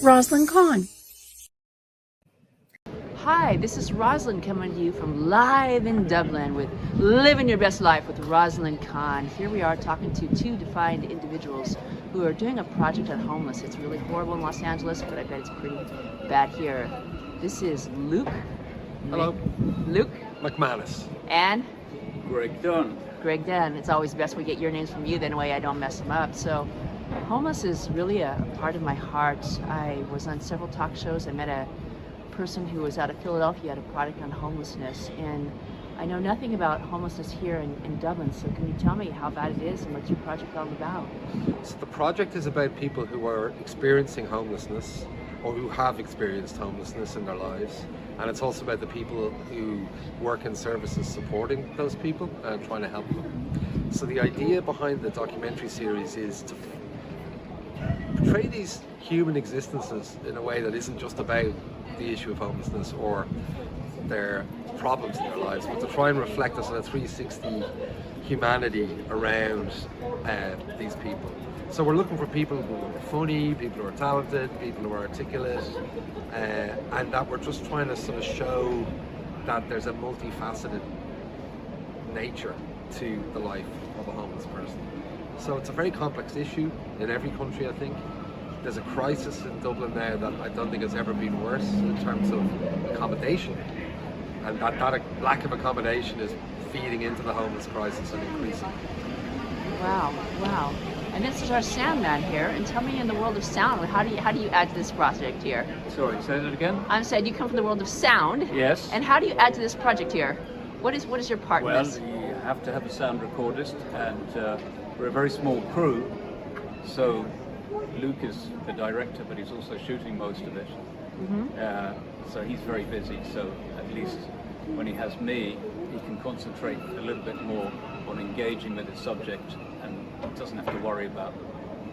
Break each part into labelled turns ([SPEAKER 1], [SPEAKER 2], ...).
[SPEAKER 1] Rosalind Kahn.
[SPEAKER 2] Hi, this is Rosalind coming to you from live in Dublin with Living Your Best Life with Rosalind Kahn. Here we are talking to two defined individuals who are doing a project on homeless. It's really horrible in Los Angeles, but I bet it's pretty bad here. This is Luke.
[SPEAKER 3] Hello.
[SPEAKER 2] Luke.
[SPEAKER 3] McManus.
[SPEAKER 2] And
[SPEAKER 4] Greg Dunn.
[SPEAKER 2] Greg Dunn. It's always best we get your names from you, then way I don't mess them up. So homeless is really a part of my heart. I was on several talk shows. I met a person who was out of Philadelphia at a project on homelessness, and I know nothing about homelessness here in Dublin, so can you tell me how bad it is and what's your project all about?
[SPEAKER 3] So the project is about people who are experiencing homelessness or who have experienced homelessness in their lives, and it's also about the people who work in services supporting those people and trying to help them. So the idea behind the documentary series is to portray these human existences in a way that isn't just about the issue of homelessness or their problems in their lives, but to try and reflect us on a 360 humanity around these people. So we're looking for people who are funny, people who are talented, people who are articulate, and that we're just trying to sort of show that there's a multifaceted nature to the life of a homeless person. So it's a very complex issue in every country, I think. There's a crisis in Dublin now that I don't think has ever been worse in terms of accommodation. And that lack of accommodation is feeding into the homeless crisis and increasing.
[SPEAKER 2] Wow. And this is our sound man here. And tell me, in the world of sound, how do you add to this project here?
[SPEAKER 4] Sorry, say that again?
[SPEAKER 2] I said you come from the world of sound.
[SPEAKER 4] Yes.
[SPEAKER 2] And how do you add to this project here? What is your part in this?
[SPEAKER 4] Well, you have to have a sound recordist, and we're a very small crew, so Luke is the director, but he's also shooting most of it. So he's very busy, so at least when he has me, he can concentrate a little bit more on engaging with the subject and doesn't have to worry about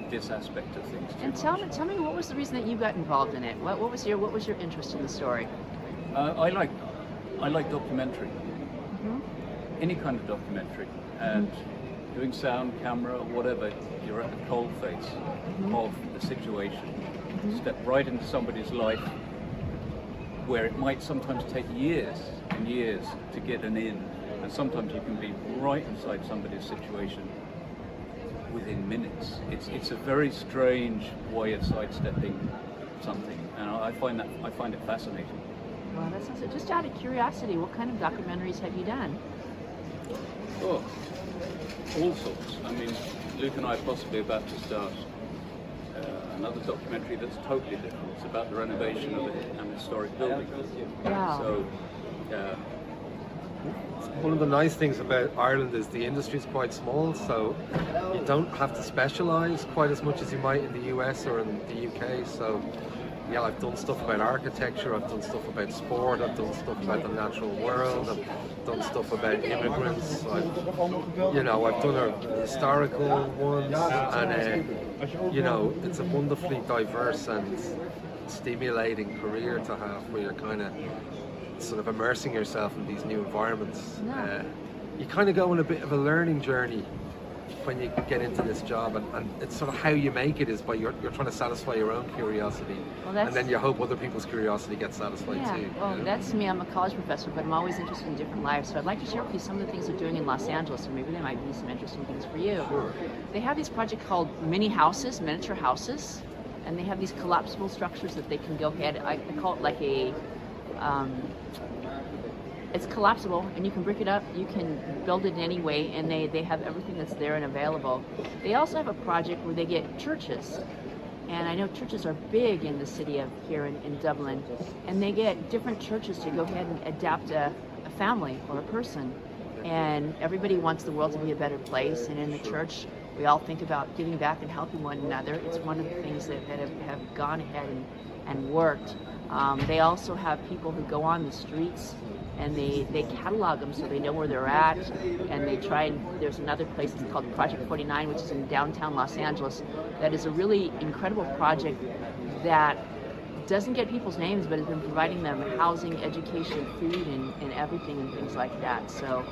[SPEAKER 4] this aspect of things too
[SPEAKER 2] And
[SPEAKER 4] much.
[SPEAKER 2] tell me, what was the reason that you got involved in it? What was your interest in the story?
[SPEAKER 4] I like documentary, any kind of documentary, and doing sound, camera, whatever. You're at the coalface of the situation. Step right into somebody's life, where it might sometimes take years and years to get an in, and sometimes you can be right inside somebody's situation within minutes. It's a very strange way of sidestepping something, and I find it fascinating.
[SPEAKER 2] Well, that sounds just out of curiosity. What kind of documentaries have you done?
[SPEAKER 4] Oh, all sorts. I mean, Luke and I are possibly about to start another documentary that's totally different. It's about the renovation of an historic building.
[SPEAKER 2] Wow.
[SPEAKER 4] So,
[SPEAKER 3] One of the nice things about Ireland is the industry is quite small, so you don't have to specialise quite as much as you might in the US or in the UK. So yeah, I've done stuff about architecture, I've done stuff about sport, I've done stuff about the natural world, I've done stuff about immigrants, I've done a historical ones, and it's a wonderfully diverse and stimulating career to have, where you're kind of sort of immersing yourself in these new environments. You kind of go on a bit of a learning journey when you get into this job, and it's sort of how you make it is by you're trying to satisfy your own curiosity, and then you hope other people's curiosity gets satisfied too.
[SPEAKER 2] Well, that's me. I'm a college professor, but I'm always interested in different lives. So I'd like to share with you some of the things they're doing in Los Angeles, and maybe there might be some interesting things for you.
[SPEAKER 3] Sure.
[SPEAKER 2] They have these projects called mini houses, miniature houses, and they have these collapsible structures that they can go ahead. I call it like a it's collapsible, and you can brick it up, you can build it in any way, and they have everything that's there and available. They also have a project where they get churches, and I know churches are big in the city of here in Dublin, and they get different churches to go ahead and adapt a family or a person, and everybody wants the world to be a better place, and in the church we all think about giving back and helping one another. It's one of the things that have gone ahead and worked. They also have people who go on the streets, and they catalog them so they know where they're at, and they try, and there's another place, it's called Project 49, which is in downtown Los Angeles, that is a really incredible project that doesn't get people's names, but has been providing them housing, education, food, and everything, and things like that. So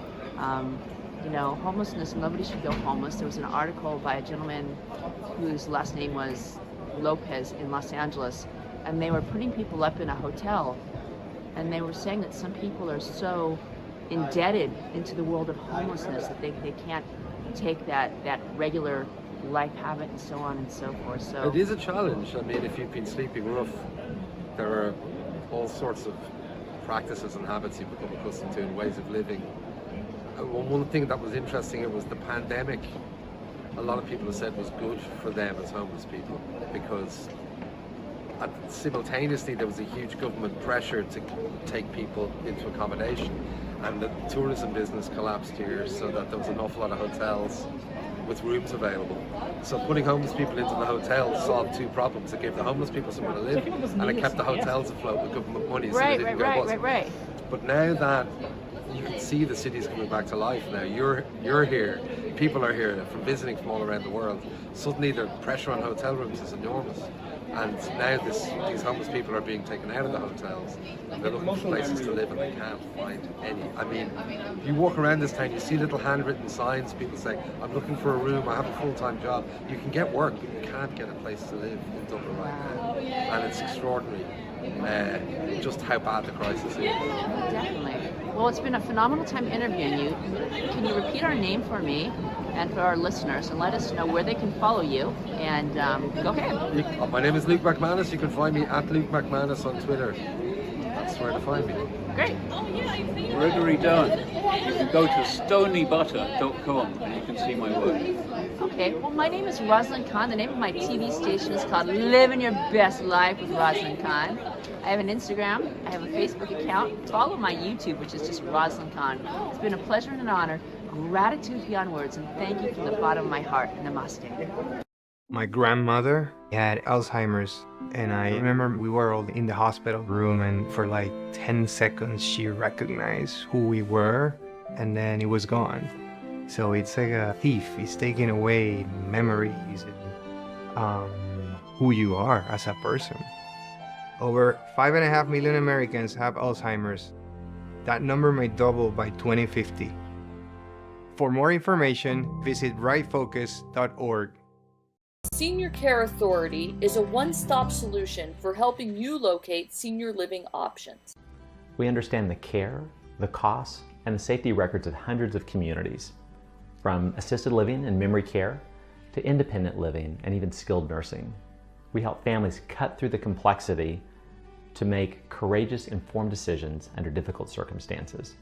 [SPEAKER 2] homelessness, nobody should go homeless. There was an article by a gentleman whose last name was Lopez in Los Angeles, and they were putting people up in a hotel, and they were saying that some people are so indebted into the world of homelessness that they can't take that regular life habit and so on and so forth. So
[SPEAKER 3] it is a challenge. I mean, if you've been sleeping rough, there are all sorts of practices and habits you become accustomed to and ways of living. One thing that was interesting, it was the pandemic. A lot of people have said was good for them as homeless people, because simultaneously there was a huge government pressure to take people into accommodation, and the tourism business collapsed here, so that there was an awful lot of hotels with rooms available. So putting homeless people into the hotels solved two problems. It gave the homeless people somewhere to live, and it kept the hotels afloat with government money, so they didn't go bust.
[SPEAKER 2] Right.
[SPEAKER 3] But now that you can see the city's coming back to life now, you're here, people are here from visiting from all around the world, suddenly the pressure on hotel rooms is enormous. And now these homeless people are being taken out of the hotels, and they're looking for places to live, and they can't find any. I mean, you walk around this town, you see little handwritten signs, people say, I'm looking for a room, I have a full-time job. You can get work, but you can't get a place to live in Dublin right now. And it's extraordinary just how bad the crisis is.
[SPEAKER 2] Definitely. Well, it's been a phenomenal time interviewing you. Can you repeat our name for me and for our listeners, and let us know where they can follow you? And go ahead.
[SPEAKER 3] My name is Luke McManus. You can find me at Luke McManus on Twitter. That's where to find me.
[SPEAKER 2] Great.
[SPEAKER 4] Gregory Dunn. You can go to stonybutter.com and you can see my work.
[SPEAKER 2] Okay, well, my name is Rosalind Khan. The name of my TV station is called Living Your Best Life with Rosalind Khan. I have an Instagram, I have a Facebook account. Follow my YouTube, which is just Rosalind Khan. It's been a pleasure and an honor. Gratitude beyond words, and thank you from the bottom of my heart. Namaste.
[SPEAKER 1] My grandmother had Alzheimer's, and I remember we were all in the hospital room, and for like 10 seconds she recognized who we were, and then it was gone. So it's like a thief. It's taking away memories and who you are as a person. Over 5.5 million Americans have Alzheimer's. That number may double by 2050. For more information, visit rightfocus.org.
[SPEAKER 5] Senior Care Authority is a one-stop solution for helping you locate senior living options.
[SPEAKER 6] We understand the care, the costs, and the safety records of hundreds of communities, from assisted living and memory care to independent living and even skilled nursing. We help families cut through the complexity to make courageous, informed decisions under difficult circumstances.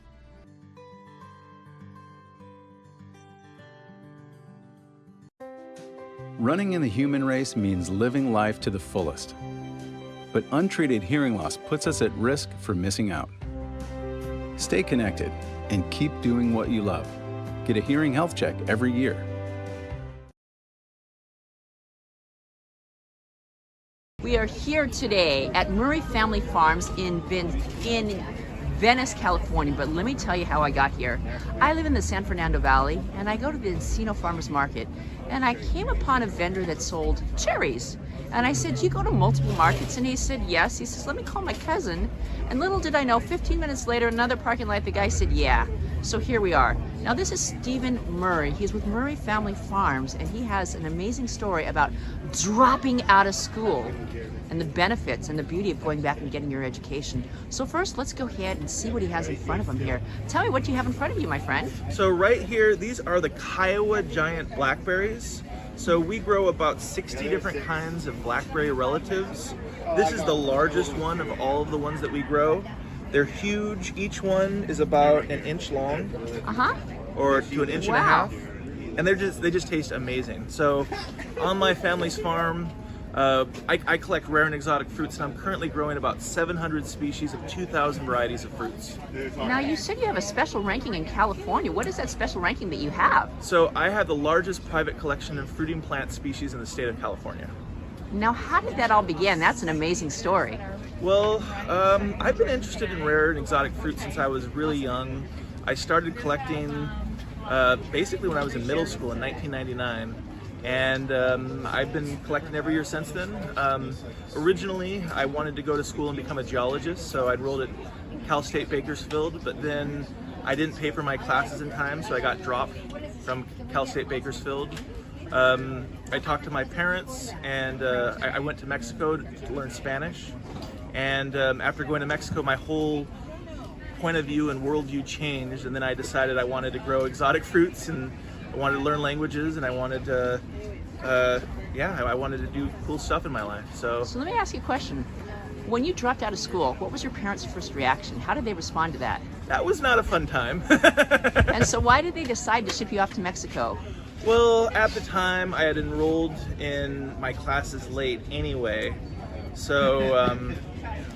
[SPEAKER 7] Running in the human race means living life to the fullest. But untreated hearing loss puts us at risk for missing out. Stay connected and keep doing what you love. Get a hearing health check every year.
[SPEAKER 2] We are here today at Murray Family Farms in Venice, California, but let me tell you how I got here. I live in the San Fernando Valley, and I go to the Encino Farmers Market, and I came upon a vendor that sold cherries. And I said, do you go to multiple markets? And he said, yes. He says, let me call my cousin. And little did I know, 15 minutes later, another parking lot, the guy said, yeah. So here we are. Now this is Stephen Murray. He's with Murray Family Farms, and he has an amazing story about dropping out of school and the benefits and the beauty of going back and getting your education. So first, let's go ahead and see what he has in front of him here. Tell me, what do you have in front of you, my friend?
[SPEAKER 8] So right here, these are the Kiowa giant blackberries. So we grow about 60 different kinds of blackberry relatives. This is the largest one of all of the ones that we grow. They're huge. Each one is about an inch long, or to an inch and a half, and they just taste amazing. So on my family's farm, I collect rare and exotic fruits, and I'm currently growing about 700 species of 2,000 varieties of fruits.
[SPEAKER 2] Now, you said you have a special ranking in California. What is that special ranking that you have?
[SPEAKER 8] So I have the largest private collection of fruiting plant species in the state of California.
[SPEAKER 2] Now, how did that all begin? That's an amazing story.
[SPEAKER 8] Well, I've been interested in rare and exotic fruit since I was really young. I started collecting basically when I was in middle school in 1999. And I've been collecting every year since then. Originally, I wanted to go to school and become a geologist, so I enrolled at Cal State Bakersfield, but then I didn't pay for my classes in time, so I got dropped from Cal State Bakersfield. I talked to my parents, and I went to Mexico to learn Spanish. And after going to Mexico, my whole point of view and worldview changed, and then I decided I wanted to grow exotic fruits, and I wanted to learn languages, and I wanted to I wanted to do cool stuff in my life. So
[SPEAKER 2] let me ask you a question. When you dropped out of school, what was your parents' first reaction? How did they respond to that?
[SPEAKER 8] that was not a fun time.
[SPEAKER 2] And so why did they decide to ship you off to Mexico?
[SPEAKER 8] Well, at the time I had enrolled in my classes late anyway, so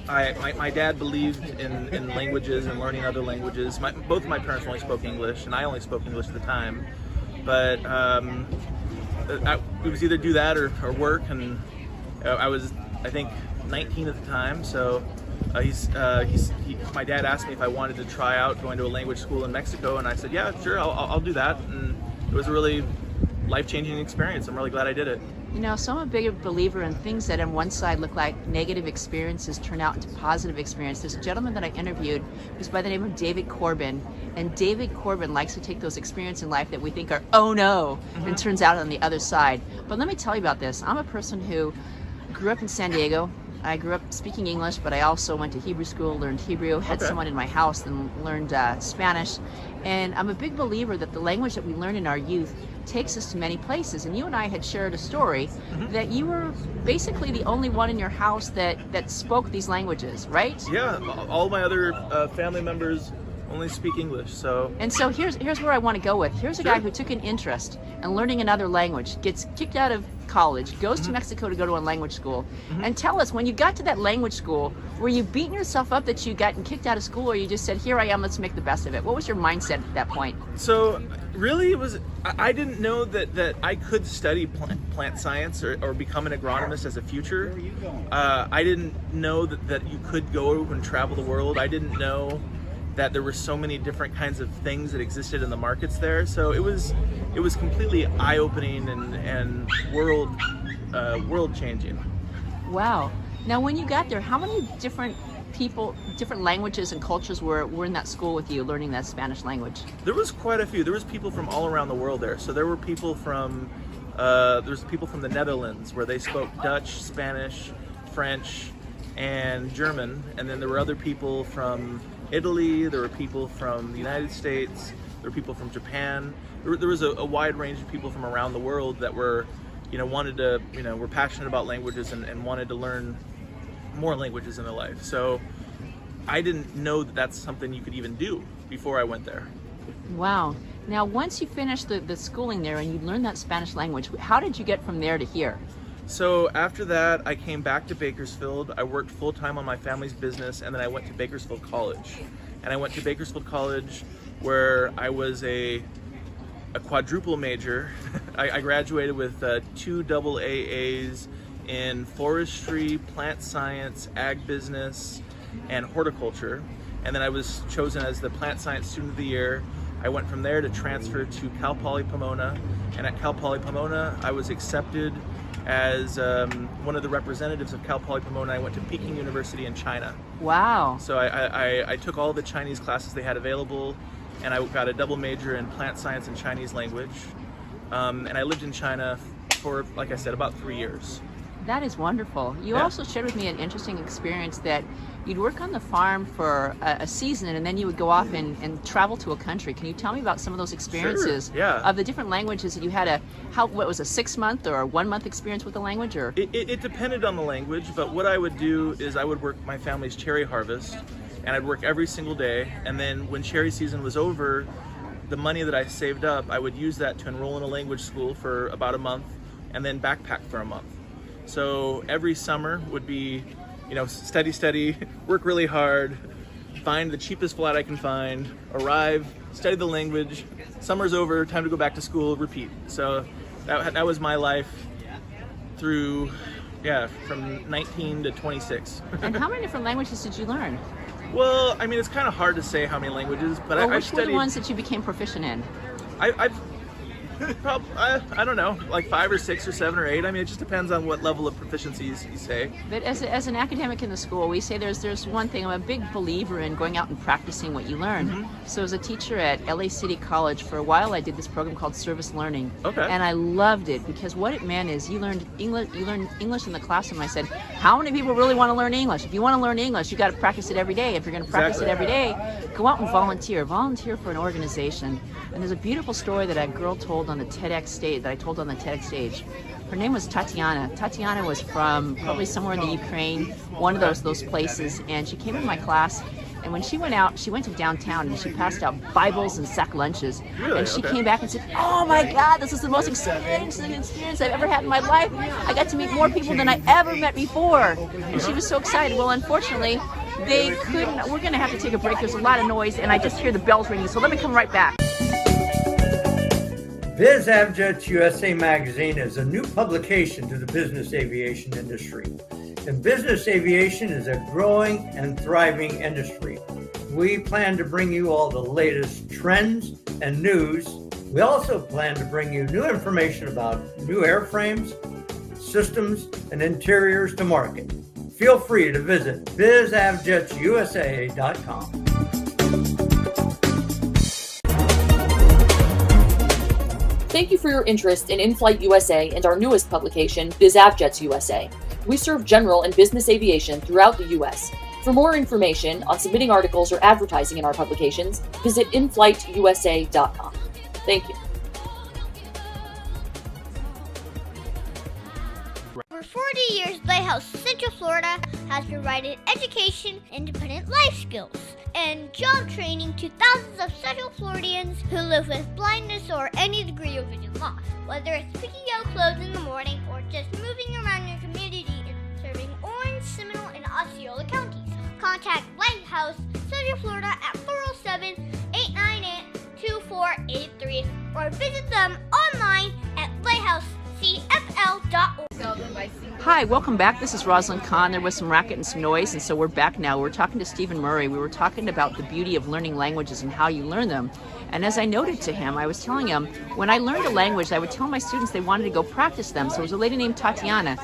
[SPEAKER 8] my dad believed in languages and learning other languages. Both of my parents only spoke English, and I only spoke English at the time. But it was either do that or work, and I was, I think, 19 at the time. So my dad asked me if I wanted to try out going to a language school in Mexico, and I said, yeah, sure, I'll do that. And it was a really life-changing experience. I'm really glad I did it.
[SPEAKER 2] You know, so I'm a big believer in things that on one side look like negative experiences turn out into positive experience. There's a gentleman that I interviewed who's by the name of David Corbin, and David Corbin likes to take those experiences in life that we think are, oh no, and turns out on the other side. But let me tell you about this. I'm a person who grew up in San Diego. I grew up speaking English, but I also went to Hebrew school, learned Hebrew, had someone in my house and learned Spanish. And I'm a big believer that the language that we learn in our youth takes us to many places. And you and I had shared a story that you were basically the only one in your house that spoke these languages, right?
[SPEAKER 8] Yeah, all my other family members only speak English, so...
[SPEAKER 2] And so here's where I want to go with. Here's a guy who took an interest in learning another language, gets kicked out of college, goes to Mexico to go to a language school. And tell us, when you got to that language school, were you beating yourself up that you gotten kicked out of school, or you just said, here I am, let's make the best of it? What was your mindset at that point?
[SPEAKER 8] So really, it was, I didn't know that I could study plant science or become an agronomist as a future. I didn't know that you could go and travel the world. I didn't know that there were so many different kinds of things that existed in the markets there. So it was completely eye-opening and world changing.
[SPEAKER 2] Wow. Now when you got there, how many different people, different languages and cultures were in that school with you learning that Spanish language?
[SPEAKER 8] There was quite a few. There was people from all around the world there. So there were people from the Netherlands, where they spoke Dutch, Spanish, French, and German. And then there were other people from Italy, there were people from the United States, there were people from Japan. There was a wide range of people from around the world that were, were passionate about languages and wanted to learn more languages in their life. So I didn't know that that's something you could even do before I went there.
[SPEAKER 2] Wow. Now, once you finished the schooling there and you learned that Spanish language, how did you get from there to here?
[SPEAKER 8] So after that, I came back to Bakersfield. I worked full-time on my family's business, and then I went to Bakersfield College. And I went to Bakersfield College, where I was a quadruple major. I graduated with 2 AAs in forestry, plant science, ag business, and horticulture. And then I was chosen as the plant science student of the year. I went from there to transfer to Cal Poly Pomona. And at Cal Poly Pomona, I was accepted as one of the representatives of Cal Poly Pomona. I went to Peking University in China.
[SPEAKER 2] Wow.
[SPEAKER 8] So I took all the Chinese classes they had available, and I got a double major in plant science and Chinese language. And I lived in China for, like I said, about 3 years.
[SPEAKER 2] That is wonderful. You also shared with me an interesting experience that you'd work on the farm for a season, and then you would go off and travel to a country. Can you tell me about some of those experiences of the different languages that you had what was a 6-month or a 1-month experience with the language? Or
[SPEAKER 8] it depended on the language, but what I would do is I would work my family's cherry harvest, and I'd work every single day. And then when cherry season was over, the money that I saved up, I would use that to enroll in a language school for about a month, and then backpack for a month. So every summer would be, study, work really hard, find the cheapest flat I can find, arrive, study the language, summer's over, time to go back to school, repeat. So that was my life through, from 19 to 26.
[SPEAKER 2] And how many different languages did you learn?
[SPEAKER 8] Well, I mean, it's kind of hard to say how many languages, but I've
[SPEAKER 2] which
[SPEAKER 8] studied...
[SPEAKER 2] were the ones that you became proficient in?
[SPEAKER 8] I don't know, like 5 or 6 or 7 or 8. I mean, it just depends on what level of proficiency you say.
[SPEAKER 2] But as an academic in the school, we say there's one thing. I'm a big believer in going out and practicing what you learn. So as a teacher at LA City College, for a while I did this program called Service Learning.
[SPEAKER 8] Okay.
[SPEAKER 2] And I loved it because what it meant is you learned English in the classroom. I said, how many people really want to learn English? If you want to learn English, you got to practice it every day. If you're going to practice it every day, go out and volunteer for an organization. And there's a beautiful story that a girl told on the TEDx stage, that I told on the TEDx stage. Her name was Tatiana. Tatiana was from probably somewhere in the Ukraine, one of those places, and she came in my class. And when she went out, she went to downtown and she passed out Bibles and sack lunches.
[SPEAKER 8] Really?
[SPEAKER 2] And she came back and said, oh my God, this is the most experiencing experience I've ever had in my life. I got to meet more people than I ever met before. And she was so excited. Well, unfortunately, they couldn't. We're going to have to take a break. There's a lot of noise and I just hear the bells ringing. So let me come right back.
[SPEAKER 9] Biz Avjets USA magazine is a new publication to the business aviation industry. And business aviation is a growing and thriving industry. We plan to bring you all the latest trends and news. We also plan to bring you new information about new airframes, systems, and interiors to market. Feel free to visit bizavjetsusa.com.
[SPEAKER 5] Thank you for your interest in In-Flight USA and our newest publication, Biz Avjets USA. We serve general and business aviation throughout the U.S. For more information on submitting articles or advertising in our publications, visit inflightUSA.com. Thank you.
[SPEAKER 10] For 40 years, Lighthouse Central Florida has provided education, independent life skills, and job training to thousands of Central Floridians who live with blindness or any degree of vision loss. Whether it's picking out clothes in the morning or just moving around your community and serving Orange, Seminole, and Osceola counties, contact Lighthouse Central Florida at 407-898-2483 or visit them online at lighthousecfl.org.
[SPEAKER 2] Hi, welcome back. This is Rosalind Kahn. There was some racket and some noise, and so we're back now. We're talking to Stephen Murray. We were talking about the beauty of learning languages and how you learn them. And as I noted to him, I was telling him, when I learned a language, I would tell my students they wanted to go practice them. So it was a lady named Tatiana.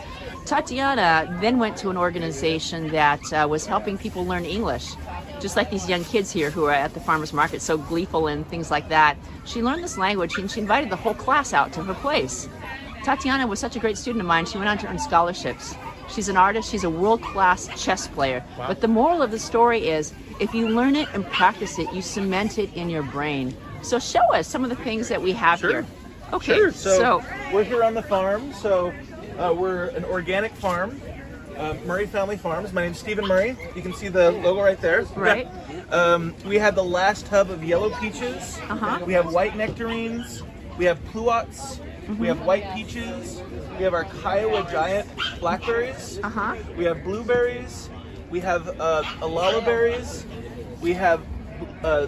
[SPEAKER 2] Tatiana then went to an organization that was helping people learn English, just like these young kids here who are at the farmers market, so gleeful and things like that. She learned this language and she invited the whole class out to her place. Tatiana was such a great student of mine, she went on to earn scholarships. She's an artist, she's a world-class chess player. Wow. But the moral of the story is, if you learn it and practice it, you cement it in your brain. So show us some of the things that we have here. Okay,
[SPEAKER 8] sure. So we're here on the farm, so we're an organic farm, Murray Family Farms. My name's Stephen Murray. You can see the logo right there.
[SPEAKER 2] Right.
[SPEAKER 8] We had the last tub of yellow peaches. We have white nectarines. We have pluots. We have white peaches. We have our Kiowa giant blackberries. We have blueberries. We have alala berries. We have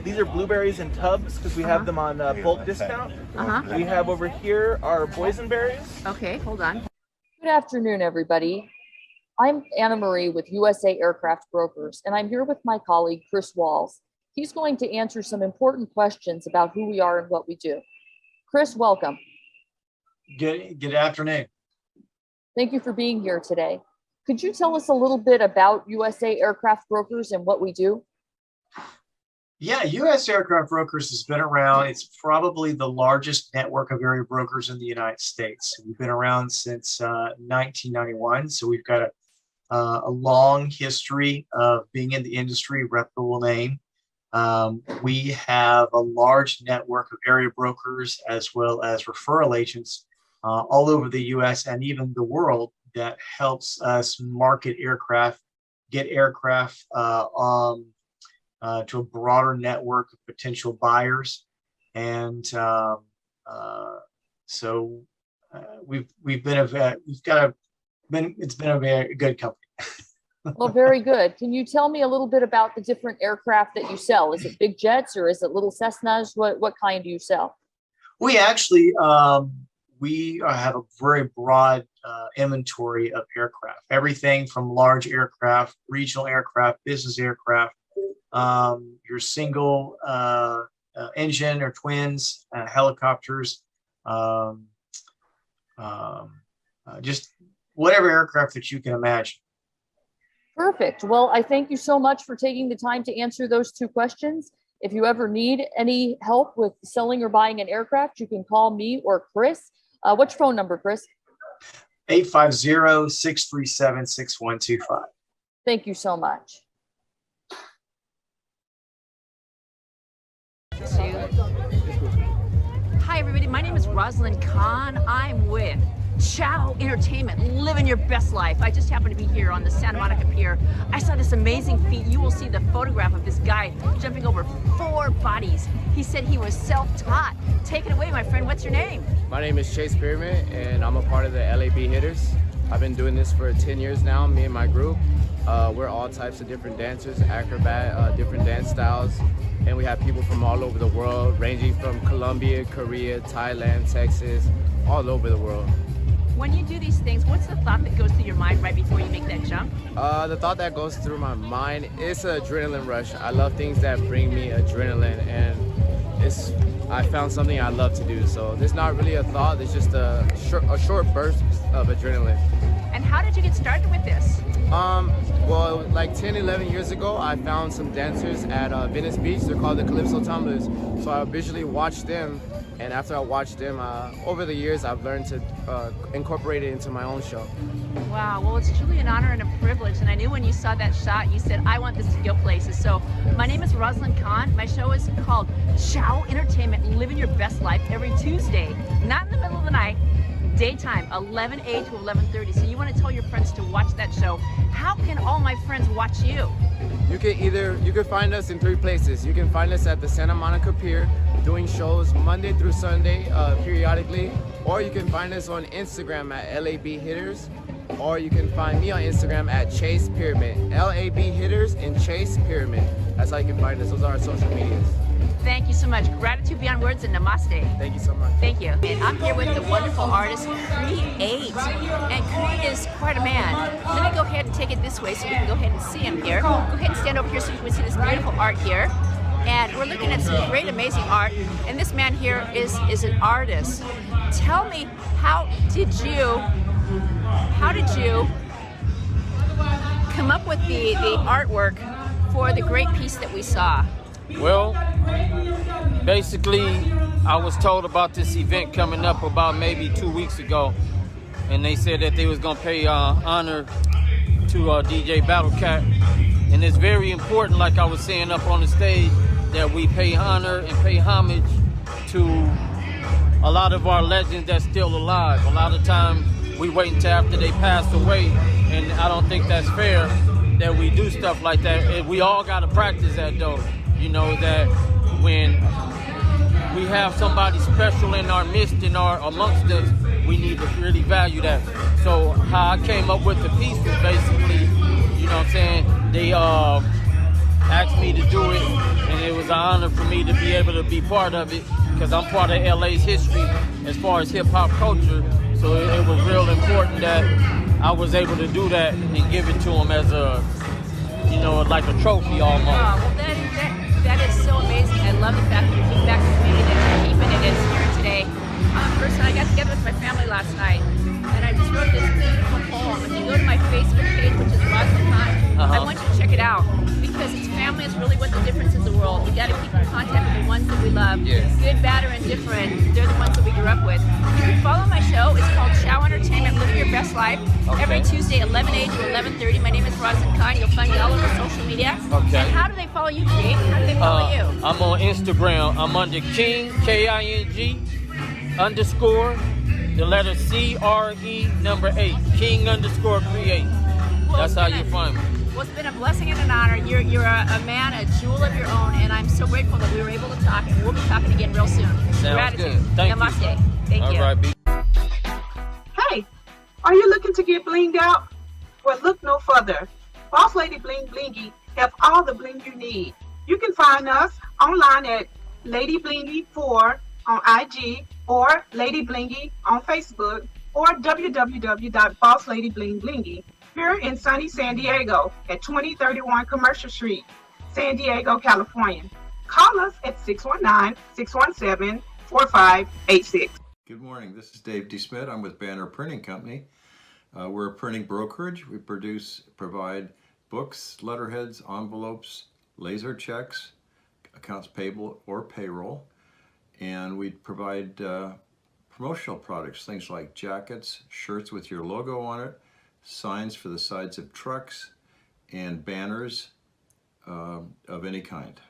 [SPEAKER 8] these are blueberries in tubs because we have them on bulk discount. We have over here our boysenberries.
[SPEAKER 2] Okay, hold on.
[SPEAKER 5] Good afternoon, everybody. I'm Anna Marie with USA Aircraft Brokers, and I'm here with my colleague, Chris Walls. He's going to answer some important questions about who we are and what we do. Chris, welcome.
[SPEAKER 11] Good afternoon.
[SPEAKER 5] Thank you for being here today. Could you tell us a little bit about USA Aircraft Brokers and what we do?
[SPEAKER 11] Yeah, US Aircraft Brokers has been around. It's probably the largest network of area brokers in the United States. We've been around since 1991, so we've got a long history of being in the industry, reputable name. We have a large network of area brokers as well as referral agents all over the US and even the world that helps us market aircraft, get aircraft to a broader network of potential buyers. And so it's been a very good company.
[SPEAKER 5] Well, very good. Can you tell me a little bit about the different aircraft that you sell? Is it big jets or is it little Cessnas? What kind do you sell?
[SPEAKER 11] We actually we have a very broad inventory of aircraft. Everything from large aircraft, regional aircraft, business aircraft, your single engine or twins, helicopters, just whatever aircraft that you can imagine.
[SPEAKER 5] Perfect. Well, I thank you so much for taking the time to answer those 2 questions. If you ever need any help with selling or buying an aircraft, you can call me or Chris. What's your phone number, Chris?
[SPEAKER 11] 850-637-6125.
[SPEAKER 5] Thank you so much.
[SPEAKER 2] Hi, everybody. My name is Rosalind Khan. I'm with Chow Entertainment, living your best life. I just happened to be here on the Santa Monica Pier. I saw this amazing feat. You will see the photograph of this guy jumping over 4 bodies. He said he was self-taught. Take it away, my friend. What's your name?
[SPEAKER 12] My name is Chase Pyramid, and I'm a part of the LAB Hitters. I've been doing this for 10 years now, me and my group. We're all types of different dancers, acrobat, different dance styles, and we have people from all over the world, ranging from Colombia, Korea, Thailand, Texas, all over the world.
[SPEAKER 2] When you do these things, what's the thought that goes through your mind right before you make that jump?
[SPEAKER 12] The thought that goes through my mind is an adrenaline rush. I love things that bring me adrenaline, and I found something I love to do. So there's not really a thought, it's just a short burst of adrenaline.
[SPEAKER 2] And how did you get started with this?
[SPEAKER 12] Well, like 10, 11 years ago, I found some dancers at Venice Beach. They're called the Calypso Tumblers. So I visually watched them, and after I watched them, over the years, I've learned to incorporate it into my own show.
[SPEAKER 2] Wow, well, it's truly an honor and a privilege, and I knew when you saw that shot, you said, I want this to go places. So my name is Rosalind Khan. My show is called Chow Entertainment, living your best life, every Tuesday, not in the middle of the night, daytime, 11A to 11:30. So you want to tell your friends to watch that show. How can all my friends watch you?
[SPEAKER 12] You can find us in 3 places. You can find us at the Santa Monica Pier, doing shows Monday through Sunday, periodically, or you can find us on Instagram at LAB Hitters, or you can find me on Instagram at Chase Pyramid, LAB Hitters and Chase Pyramid. That's how you can find us. Those are our social medias.
[SPEAKER 2] Thank you so much. Gratitude beyond words, and namaste.
[SPEAKER 12] Thank you so much.
[SPEAKER 2] Thank you. And I'm here with the wonderful artist, Create. And Create is quite a man. Let me go ahead and take it this way so we can go ahead and see him here. Go ahead and stand over here so you can see this beautiful art here. And we're looking at some great, amazing art. And this man here is an artist. Tell me, how did you come up with the artwork for the great piece that we saw?
[SPEAKER 13] Well, basically, I was told about this event coming up about maybe 2 weeks ago, and they said that they was gonna pay honor to DJ Battle Cat, and it's very important, like I was saying up on the stage, that we pay honor and pay homage to a lot of our legends that's still alive. A lot of times we wait until after they pass away, and I don't think that's fair that we do stuff like that. We all gotta practice that though. You know, that when we have somebody special in our midst and amongst us, we need to really value that. So how I came up with the piece was basically, you know what I'm saying, they asked me to do it, and it was an honor for me to be able to be part of it, because I'm part of LA's history as far as hip-hop culture. So it was real important that I was able to do that and give it to them as a, you know, like a trophy almost.
[SPEAKER 2] Oh, well, that is so amazing. I love the fact that you're giving back to the community, that you're keeping it as here today. First, I got together with my family last night, and I just wrote this beautiful poem. If you go to my Facebook page, which is Rosalind Khan, I want you to check it out, because it's family is really what the difference is in the world. We got to keep in contact with the ones that we love.
[SPEAKER 12] Yes.
[SPEAKER 2] Good, bad, or indifferent. They're the ones that we grew up with. You can follow my show. It's called Chow Entertainment, Living Your Best Life.
[SPEAKER 13] Okay.
[SPEAKER 2] Every Tuesday, 11A to 11:30. My name is Rosalind Khan. You'll find me all over social media.
[SPEAKER 13] Okay.
[SPEAKER 2] And how do they follow you, Create? How do they follow you?
[SPEAKER 13] I'm on Instagram. I'm under King, King, _ the letter CRE 8, King _ Create. That's how you find me.
[SPEAKER 2] Well, it's been a blessing and an honor. You're a man, a jewel of your own, and I'm so grateful that we were able to talk, and we'll be talking again real soon.
[SPEAKER 13] Sounds
[SPEAKER 2] Gratitude.
[SPEAKER 13] good. Thank you.
[SPEAKER 2] Namaste. Thank you.
[SPEAKER 13] All right, B.
[SPEAKER 14] Hey, are you looking to get blinged out? Well, look no further. Boss Lady Bling Blingy have all the bling you need. You can find us online at Lady Blingy 4 on IG, or Lady Blingy on Facebook, or www.bossladyblingblingy. Here in sunny San Diego at 2031 Commercial Street, San Diego, California. Call us at 619-617-4586.
[SPEAKER 15] Good morning. This is Dave D. Smith. I'm with Banner Printing Company. We're a printing brokerage. We provide books, letterheads, envelopes, laser checks, accounts payable or payroll, and we provide promotional products, things like jackets, shirts with your logo on it, signs for the sides of trucks, and banners of any kind.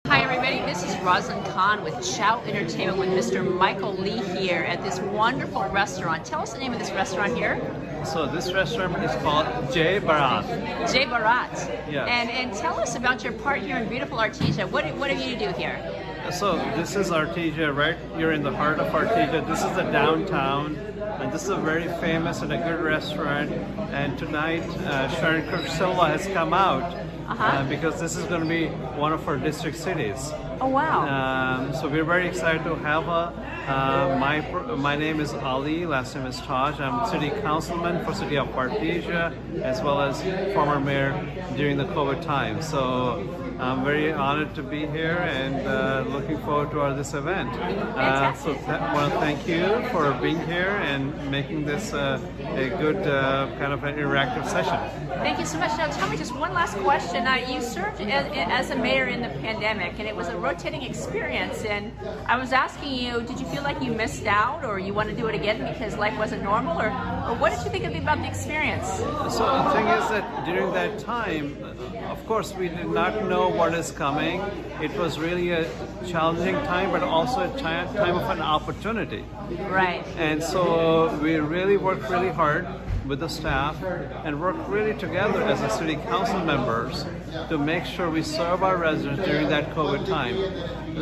[SPEAKER 2] Hi everybody, this is Rosalind Khan with Chow Entertainment with Mr. Michael Lee here at this wonderful restaurant. Tell us the name of this restaurant here.
[SPEAKER 16] So this restaurant is called Jai Bharat.
[SPEAKER 2] Jai Bharat.
[SPEAKER 16] Yes.
[SPEAKER 2] And tell us about your part here in beautiful Artesia. What have you to do here?
[SPEAKER 16] So this is Artesia, right? You're in the heart of Artesia. This is the downtown, and this is a very famous and a good restaurant. And tonight, Sharon Kirk Silva has come out because this is going to be one of our district cities.
[SPEAKER 2] Oh wow!
[SPEAKER 16] So we're very excited to have her. My name is Ali, last name is Taj. I'm city councilman for city of Artesia, as well as former mayor during the COVID time. So I'm very honored to be here and looking forward to this event. So I want to thank you for being here and making this a good kind of an interactive session.
[SPEAKER 2] Thank you so much. Now tell me just one last question. You served as a mayor in the pandemic, and it was a rotating experience, and I was asking you, did you feel like you missed out, or you want to do it again because life wasn't normal, or what did you think about the experience?
[SPEAKER 16] So the thing is that during that time, of course, we did not know what is coming. It was really a challenging time, but also a time of an opportunity.
[SPEAKER 2] Right.
[SPEAKER 16] And so we really worked really hard with the staff and worked really together as a city council members to make sure we serve our residents during that COVID time.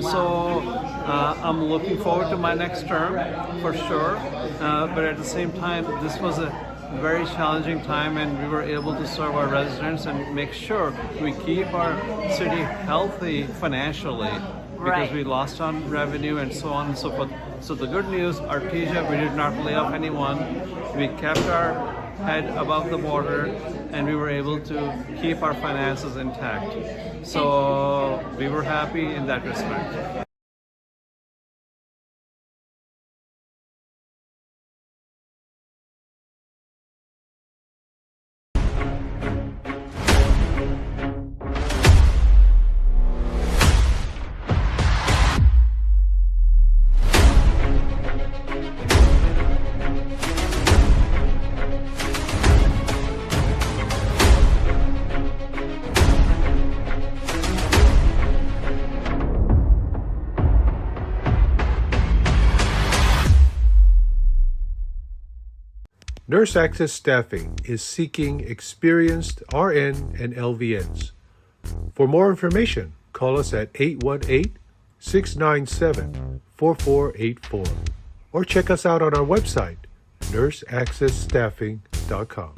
[SPEAKER 16] So I'm looking forward to my next term for sure, but at the same time, this was a very challenging time, and we were able to serve our residents and make sure we keep our city healthy financially, because we lost on revenue and so on and so forth. So the good news, Artesia, we did not lay off anyone. We kept our head above the water, and we were able to keep our finances intact. So we were happy in that respect.
[SPEAKER 17] Nurse Access Staffing is seeking experienced RN and LVNs. For more information, call us at 818-697-4484 or check us out on our website, nurseaccessstaffing.com.